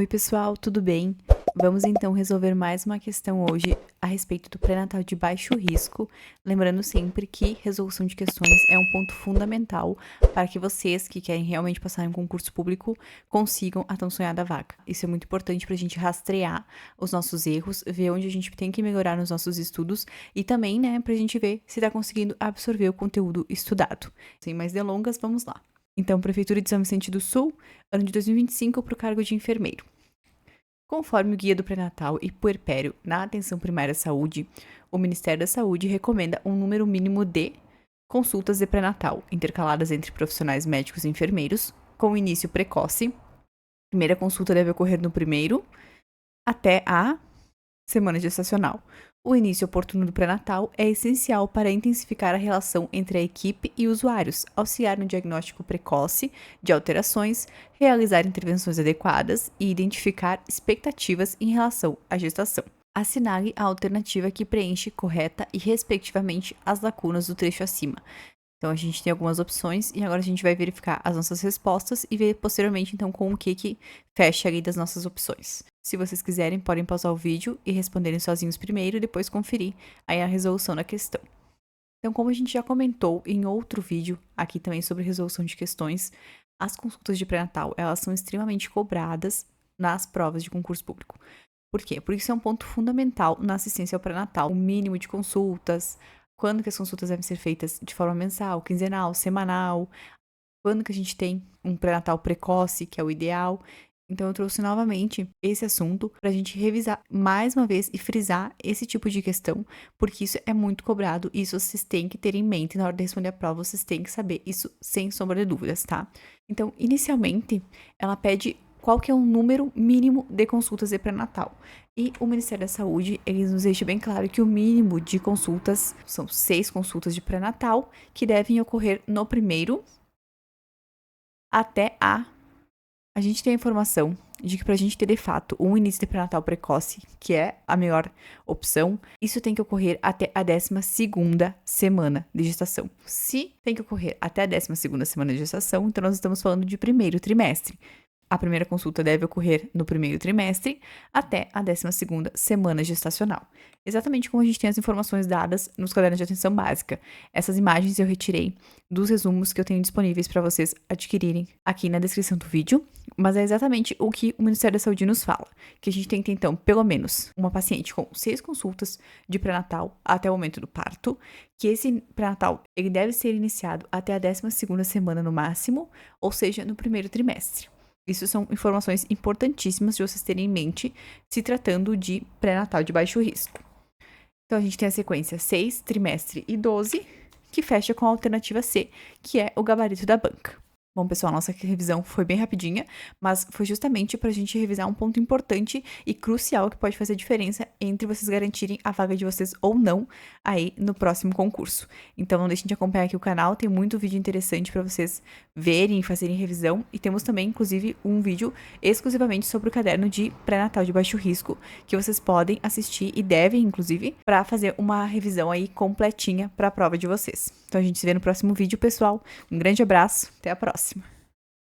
Oi pessoal, tudo bem? Vamos então resolver mais uma questão hoje a respeito do pré-natal de baixo risco, lembrando sempre que resolução de questões é um ponto fundamental para que vocês que querem realmente passar em um concurso público consigam a tão sonhada vaga. Isso é muito importante para a gente rastrear os nossos erros, ver onde a gente tem que melhorar nos nossos estudos e também, né, para a gente ver se está conseguindo absorver o conteúdo estudado. Sem mais delongas, vamos lá. Então, Prefeitura de São Vicente do Sul, ano de 2025 para o cargo de enfermeiro. Conforme o Guia do Pré-Natal e Puerpério na Atenção Primária à Saúde, o Ministério da Saúde recomenda um número mínimo de consultas de pré-natal, intercaladas entre profissionais médicos e enfermeiros, com início precoce. A primeira consulta deve ocorrer no primeiro até a semana gestacional. O início oportuno do pré-natal é essencial para intensificar a relação entre a equipe e usuários, auxiliar no diagnóstico precoce de alterações, realizar intervenções adequadas e identificar expectativas em relação à gestação. Assinale a alternativa que preenche correta e respectivamente as lacunas do trecho acima. Então, a gente tem algumas opções e agora a gente vai verificar as nossas respostas e ver posteriormente, então, com o que fecha ali das nossas opções. Se vocês quiserem, podem pausar o vídeo e responderem sozinhos primeiro e depois conferir aí a resolução da questão. Então, como a gente já comentou em outro vídeo aqui também sobre resolução de questões, as consultas de pré-natal, elas são extremamente cobradas nas provas de concurso público. Por quê? Porque isso é um ponto fundamental na assistência ao pré-natal. O mínimo de consultas, quando que as consultas devem ser feitas de forma mensal, quinzenal, semanal, quando que a gente tem um pré-natal precoce, que é o ideal. Então, eu trouxe novamente esse assunto para a gente revisar mais uma vez e frisar esse tipo de questão, porque isso é muito cobrado e isso vocês têm que ter em mente na hora de responder a prova, vocês têm que saber isso sem sombra de dúvidas, tá? Então, inicialmente, ela pede qual que é o número mínimo de consultas de pré-natal. E o Ministério da Saúde, eles nos deixam bem claro que o mínimo de consultas são 6 consultas de pré-natal, que devem ocorrer no primeiro até a gente tem a informação de que pra gente ter de fato um início de pré-natal precoce, que é a melhor opção, isso tem que ocorrer até a 12ª semana de gestação. Se tem que ocorrer até a 12ª semana de gestação, então nós estamos falando de primeiro trimestre. A primeira consulta deve ocorrer no primeiro trimestre até a 12ª semana gestacional. Exatamente como a gente tem as informações dadas nos cadernos de atenção básica. Essas imagens eu retirei dos resumos que eu tenho disponíveis para vocês adquirirem aqui na descrição do vídeo, mas é exatamente o que o Ministério da Saúde nos fala, que a gente tem que ter, então, pelo menos uma paciente com 6 consultas de pré-natal até o momento do parto, que esse pré-natal ele deve ser iniciado até a 12ª semana no máximo, ou seja, no primeiro trimestre. Isso são informações importantíssimas de vocês terem em mente se tratando de pré-natal de baixo risco. Então, a gente tem a sequência 6, trimestre e 12, que fecha com a alternativa C, que é o gabarito da banca. Bom, pessoal, nossa revisão foi bem rapidinha, mas foi justamente para a gente revisar um ponto importante e crucial que pode fazer diferença entre vocês garantirem a vaga de vocês ou não aí no próximo concurso. Então, não deixem de acompanhar aqui o canal, tem muito vídeo interessante para vocês verem e fazerem revisão. E temos também, inclusive, um vídeo exclusivamente sobre o caderno de pré-natal de baixo risco, que vocês podem assistir e devem, inclusive, para fazer uma revisão aí completinha para a prova de vocês. Então, a gente se vê no próximo vídeo, pessoal. Um grande abraço, até a próxima!